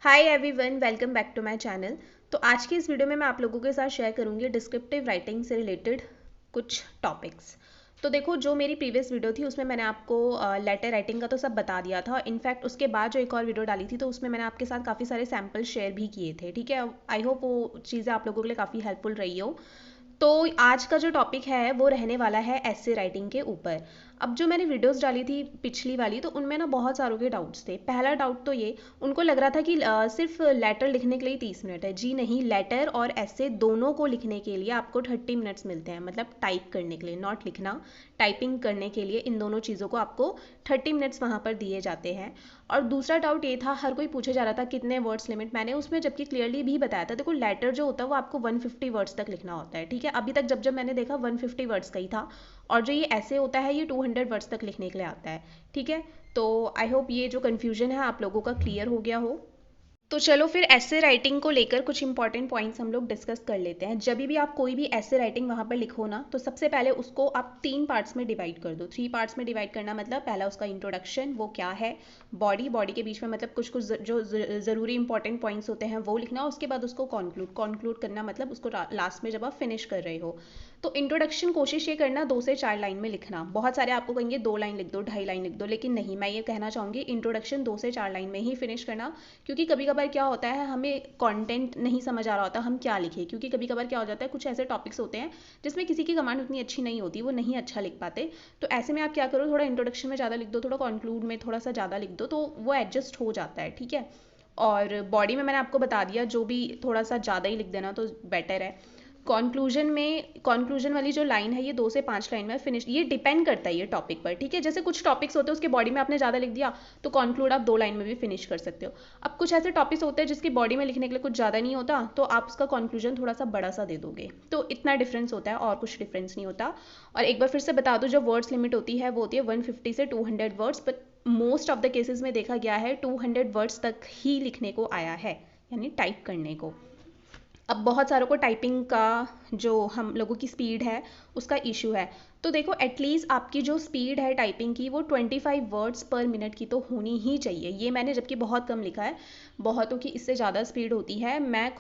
Hi everyone, welcome back to my channel. तो आज की इस वीडियो में मैं आप लोगों के साथ शेयर करूंगी डिस्क्रिप्टिव राइटिंग से रिलेटेड कुछ टॉपिक्स। तो देखो, जो मेरी प्रीवियस वीडियो थी उसमें मैंने आपको लेटर राइटिंग का तो सब बता दिया था। इनफैक्ट उसके बाद जो एक और वीडियो डाली थी तो उसमें मैंने आपके साथ काफ़ी सारे सैम्पल शेयर भी किए थे। ठीक है, आई होप वो चीज़ें आप लोगों के लिए काफ़ी हेल्पफुल रही हो। तो आज का जो टॉपिक है वो रहने वाला है एसे राइटिंग के ऊपर। अब जो मैंने वीडियोस डाली थी पिछली वाली, तो उनमें ना बहुत सारों के डाउट्स थे। पहला डाउट तो ये, उनको लग रहा था कि सिर्फ लेटर लिखने के लिए 30 मिनट है। जी नहीं, लेटर और ऐसे दोनों को लिखने के लिए आपको 30 मिनट्स मिलते हैं। मतलब टाइप करने के लिए, नॉट लिखना, टाइपिंग करने के लिए इन दोनों चीज़ों को आपको 30 मिनट्स वहाँ पर दिए जाते हैं। और दूसरा डाउट ये था, हर कोई पूछे जा रहा था कितने वर्ड्स लिमिट। मैंने उसमें जबकि क्लियरली भी बताया था, देखो लेटर जो होता है वो आपको 150 वर्ड्स तक लिखना होता है। ठीक है, अभी तक जब जब मैंने देखा 150 वर्ड्स का ही था। और जो ये ऐसे होता है ये 200 वर्ड्स तक लिखने के लिए आता है। ठीक है, तो आई होप ये जो कन्फ्यूजन है आप लोगों का क्लियर हो गया हो। तो चलो फिर ऐसे राइटिंग को लेकर कुछ इंपॉर्टेंट पॉइंट्स हम लोग डिस्कस कर लेते हैं। जब भी आप कोई भी ऐसे राइटिंग वहाँ पर लिखो ना, तो सबसे पहले उसको आप 3 पार्ट्स में डिवाइड कर दो। 3 पार्ट्स में डिवाइड करना मतलब पहला उसका इंट्रोडक्शन, वो क्या है, बॉडी, बॉडी के बीच में मतलब कुछ कुछ जो ज़रूरी इंपॉर्टेंट पॉइंट्स होते हैं वो लिखना। उसके बाद उसको कॉन्क्लूड करना मतलब उसको लास्ट में जब आप फिनिश कर रहे हो। तो इंट्रोडक्शन कोशिश ये करना 2 से 4 लाइन में लिखना। बहुत सारे आपको कहेंगे 2 लाइन लिख दो, 2.5 लाइन लिख दो, लेकिन नहीं, मैं ये कहना चाहूँगी इंट्रोडक्शन 2 से 4 लाइन में ही फिनिश करना। क्योंकि कभी कभार क्या होता है, हमें कंटेंट नहीं समझ आ रहा होता हम क्या लिखें। क्योंकि कभी कभार क्या हो जाता है, कुछ ऐसे टॉपिक्स होते हैं जिसमें किसी की कमांड उतनी अच्छी नहीं होती, वो नहीं अच्छा लिख पाते। तो ऐसे में आप क्या करो, थोड़ा इंट्रोडक्शन में ज़्यादा लिख दो, थोड़ा कंक्लूड में थोड़ा सा ज़्यादा लिख दो, तो वो एडजस्ट हो जाता है। ठीक है, और बॉडी में मैंने आपको बता दिया, जो भी थोड़ा सा ज़्यादा ही लिख देना तो बेटर है। कॉन्क्लूजन वाली जो लाइन है ये 2 से 5 लाइन में फिनिश, ये डिपेंड करता है ये टॉपिक पर। ठीक है, जैसे कुछ टॉपिक्स होते हैं उसके बॉडी में आपने ज़्यादा लिख दिया तो कॉन्क्लूड आप 2 लाइन में भी फिनिश कर सकते हो। अब कुछ ऐसे टॉपिक्स होते हैं जिसकी बॉडी में लिखने के लिए कुछ ज़्यादा नहीं होता, तो आप उसका कॉन्क्लूजन थोड़ा सा बड़ा सा दे दोगे। तो इतना डिफरेंस होता है और कुछ डिफरेंस नहीं होता। और एक बार फिर से बता दो, जो वर्ड्स लिमिट होती है वो होती है 150 से 200 words, but most of the cases में देखा गया है 200 वर्ड्स तक ही लिखने को आया है, यानी टाइप करने को। अब बहुत सारों को टाइपिंग का, जो हम लोगों की स्पीड है उसका इशू है। तो देखो, एटलीस्ट आपकी जो स्पीड है टाइपिंग की वो 25 वर्ड्स पर मिनट की तो होनी ही चाहिए। ये मैंने जबकि बहुत कम लिखा है, बहुतों की इससे ज़्यादा स्पीड होती है। मैं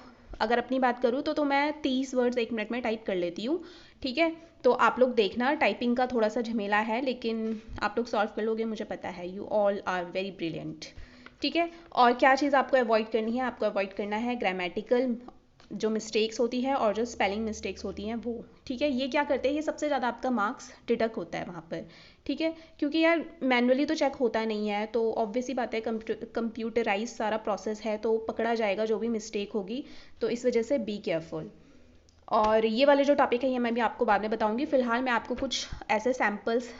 अगर अपनी बात करूँ तो मैं 30 वर्ड्स 1 मिनट में टाइप कर लेती हूँ। ठीक है, तो आप लोग देखना, टाइपिंग का थोड़ा सा झमेला है लेकिन आप लोग सॉल्व कर लोगे, मुझे पता है। You all are very brilliant. ठीक है, और क्या चीज़ आपको अवॉइड करनी है, आपको अवॉइड करना है ग्रामेटिकल जो मिस्टेक्स होती है और जो स्पेलिंग मिस्टेक्स होती हैं वो। ठीक है, ये क्या करते हैं, ये सबसे ज़्यादा आपका मार्क्स डिडक्ट होता है वहाँ पर। ठीक है, क्योंकि यार मैनुअली तो चेक होता नहीं है, तो ऑब्वियस ही बात है, कंप्यूटराइज सारा प्रोसेस है तो पकड़ा जाएगा जो भी मिस्टेक होगी। तो इस वजह से बी केयरफुल। और ये वाले जो टॉपिक है ये मैं भी आपको बाद में बताऊंगी। फिलहाल मैं आपको कुछ ऐसे सैम्पल्स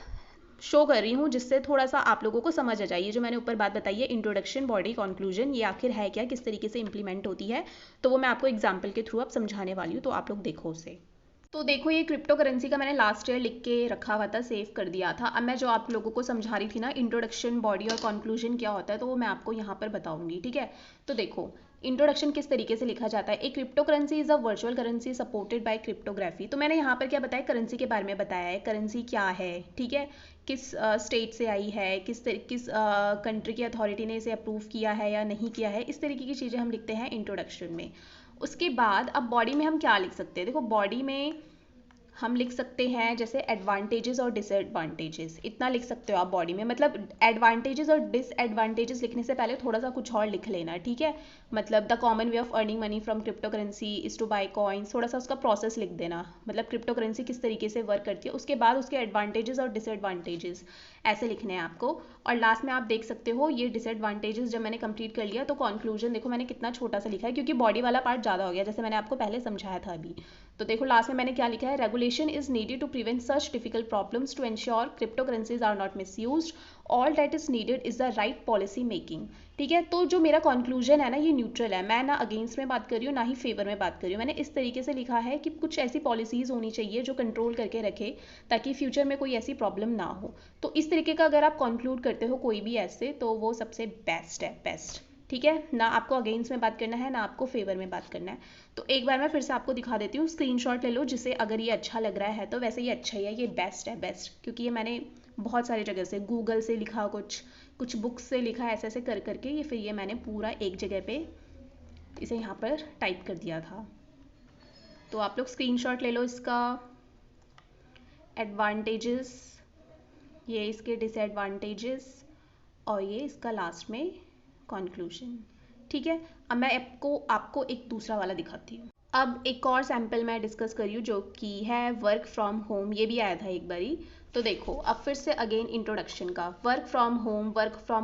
शो कर रही हूँ जिससे थोड़ा सा आप लोगों को समझ आ जाए। ये जो मैंने ऊपर बात बताई है, इंट्रोडक्शन, बॉडी, कंक्लूजन, ये आखिर है क्या, किस तरीके से इंप्लीमेंट होती है, तो वो मैं आपको एग्जाम्पल के थ्रू अब समझाने वाली हूँ, तो आप लोग देखो उसे। तो देखो, ये क्रिप्टो करेंसी का मैंने लास्ट ईयर लिख के रखा हुआ था, सेव कर दिया था। अब मैं जो आप लोगों को समझा रही थी ना, इंट्रोडक्शन, बॉडी और कंक्लूजन क्या होता है, तो वो मैं आपको यहाँ पर बताऊंगी। ठीक है, तो देखो इंट्रोडक्शन किस तरीके से लिखा जाता है। एक crypto currency is a virtual currency supported by cryptography. तो मैंने यहाँ पर क्या बताया, करेंसी के बारे में बताया है, करेंसी क्या है। ठीक है, किस स्टेट से आई है, किस कंट्री की अथॉरिटी ने इसे अप्रूव किया है या नहीं किया है, इस तरीके की चीज़ें हम लिखते हैं इंट्रोडक्शन में। उसके बाद अब बॉडी में हम क्या लिख सकते हैं, देखो बॉडी में हम लिख सकते हैं जैसे एडवांटेजेस और डिसएडवांटेजेस, इतना लिख सकते हो आप बॉडी में। मतलब एडवांटेजेस और डिसएडवांटेजेस लिखने से पहले थोड़ा सा कुछ और लिख लेना। ठीक है, मतलब the common way of earning money from crypto currency is to buy coins, थोड़ा सा उसका प्रोसेस लिख देना, मतलब क्रिप्टो करेंसी किस तरीके से वर्क करती है। उसके बाद उसके एडवांटेजेस और डिसएडवांटेजेस ऐसे लिखने हैं आपको। और लास्ट में आप देख सकते हो ये डिसएडवांटेजेस जब मैंने कंप्लीट कर लिया तो कंक्लूजन देखो मैंने कितना छोटा सा लिखा है, क्योंकि बॉडी वाला पार्ट ज़्यादा हो गया, जैसे मैंने आपको पहले समझाया था अभी। तो देखो लास्ट में मैंने क्या लिखा है, regulation is needed to prevent such difficult problems to ensure crypto currencies are not misused, all that is needed is the right policy making. ठीक है, तो जो मेरा कंक्लूजन है ना ये न्यूट्रल है, मैं ना अगेंस्ट में बात कर रही हूँ ना ही फेवर में बात कर रही हूँ। मैंने इस तरीके से लिखा है कि कुछ ऐसी पॉलिसीज होनी चाहिए जो कंट्रोल करके रखे ताकि फ्यूचर में कोई ऐसी प्रॉब्लम ना हो। तो इस तरीके का अगर आप कंक्लूड करते हो कोई भी ऐसे, तो वो सबसे बेस्ट है, बेस्ट। ठीक है ना, आपको अगेंस्ट में बात करना है ना आपको फेवर में बात करना है। तो एक बार मैं फिर से आपको दिखा देती हूँ, स्क्रीनशॉट ले लो जिसे, अगर ये अच्छा लग रहा है तो वैसे ये अच्छा ही है, ये बेस्ट है, बेस्ट। क्योंकि ये मैंने बहुत सारी जगह से, गूगल से लिखा कुछ, कुछ बुक्स से लिखा ऐसे ऐसे कर करके, ये फिर ये मैंने पूरा एक जगह पे इसे यहाँ पर टाइप कर दिया था। तो आप लोग स्क्रीनशॉट ले लो इसका। एडवांटेजेस, ये इसके डिसएडवांटेजेस, और ये इसका लास्ट में कंक्लूजन। ठीक है, अब मैं आपको एक दूसरा वाला दिखाती हूँ। अब एक और सैम्पल मैं डिस्कस करी हूँ जो कि है वर्क फ्रॉम होम। ये भी आया था एक बारी। तो देखो, अब फिर से अगेन इंट्रोडक्शन का वर्क फ्रॉम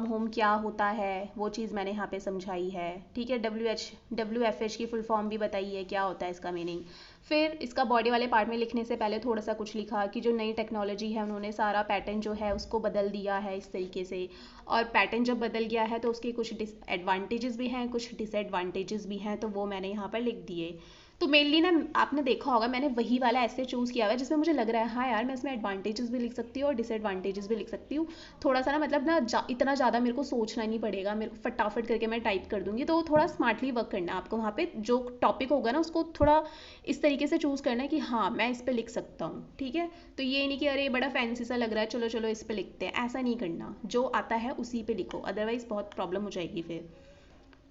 होम क्या होता है वो चीज़ मैंने यहाँ पे समझाई है। ठीक है, WFH की फुल फॉर्म भी बताई है, क्या होता है इसका मीनिंग। फिर इसका बॉडी वाले पार्ट में लिखने से पहले थोड़ा सा कुछ लिखा कि जो नई टेक्नोलॉजी है उन्होंने सारा पैटर्न जो है उसको बदल दिया है इस तरीके से, और पैटर्न जब बदल गया है तो उसके कुछ एडवांटेजेस भी हैं, कुछ डिसएडवांटेजेस भी हैं, तो वो मैंने यहाँ पर लिख दिए। तो मेनली ना आपने देखा होगा मैंने वही वाला ऐसे चूज़ किया हुआ है जिसमें मुझे लग रहा है हाँ यार मैं इसमें एडवांटेजेस भी लिख सकती हूँ और डिसएडवांटेजेस भी लिख सकती हूँ। थोड़ा सा ना मतलब ना इतना ज़्यादा मेरे को सोचना नहीं पड़ेगा, मेरे को फटाफट करके मैं टाइप कर दूंगी। तो थोड़ा स्मार्टली वर्क करना है आपको, वहाँ पे जो टॉपिक होगा ना उसको थोड़ा इस तरीके से चूज़ करना है कि हाँ मैं इस पर लिख सकता हूँ। ठीक है, तो ये नहीं कि अरे बड़ा फैंसी सा लग रहा है चलो चलो इस पर लिखते हैं, ऐसा नहीं करना। जो आता है उसी पे लिखो, अदरवाइज बहुत प्रॉब्लम हो जाएगी फिर।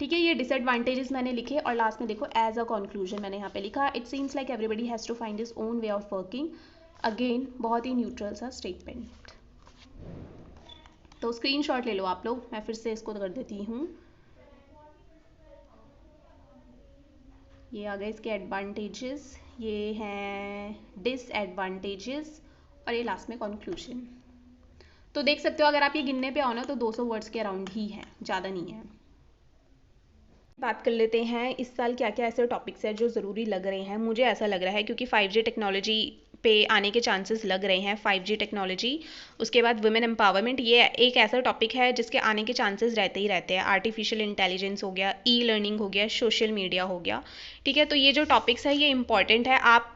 ठीक है, ये डिसएडवांटेजेस मैंने लिखे और लास्ट में देखो एज अ कंक्लूजन मैंने यहाँ पे लिखा it seems like everybody has to find his own way of working. Again बहुत ही न्यूट्रल सा स्टेटमेंट। तो स्क्रीनशॉट ले लो आप लोग, मैं फिर से इसको कर देती हूँ। ये आ गए इसके एडवांटेजेस, ये हैं डिसएडवांटेजेस, और ये लास्ट में कंक्लूजन। तो देख सकते हो अगर आप ये गिनने पे आओ ना तो 200 वर्ड्स के अराउंड ही है, ज़्यादा नहीं है। बात कर लेते हैं इस साल क्या क्या ऐसे टॉपिक्स हैं जो ज़रूरी लग रहे हैं। मुझे ऐसा लग रहा है क्योंकि 5G टेक्नोलॉजी पे आने के चांसेस लग रहे हैं। 5G टेक्नोलॉजी, उसके बाद वुमेन एम्पावरमेंट, ये एक ऐसा टॉपिक है जिसके आने के चांसेस रहते ही रहते हैं। आर्टिफिशियल इंटेलिजेंस हो गया, ई लर्निंग हो गया, सोशल मीडिया हो गया। ठीक है, तो ये जो टॉपिक्स है ये इंपॉर्टेंट है। आप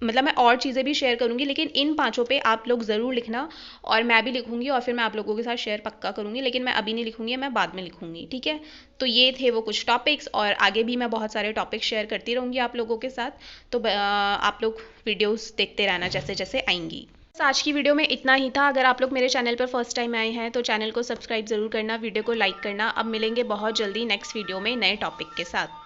मतलब मैं और चीज़ें भी शेयर करूँगी लेकिन इन पाँचों पे आप लोग ज़रूर लिखना, और मैं भी लिखूँगी और फिर मैं आप लोगों के साथ शेयर पक्का करूँगी, लेकिन मैं अभी नहीं लिखूँगी, मैं बाद में लिखूँगी। ठीक है, तो ये थे वो कुछ टॉपिक्स, और आगे भी मैं बहुत सारे टॉपिक्स शेयर करती रहूँगी आप लोगों के साथ। तो आप लोग वीडियोज़ देखते रहना जैसे जैसे आएंगी। आज की वीडियो में इतना ही था। अगर आप लोग मेरे चैनल पर फर्स्ट टाइम आए हैं तो चैनल को सब्सक्राइब ज़रूर करना, वीडियो को लाइक करना। अब मिलेंगे बहुत जल्दी नेक्स्ट वीडियो में नए टॉपिक के साथ।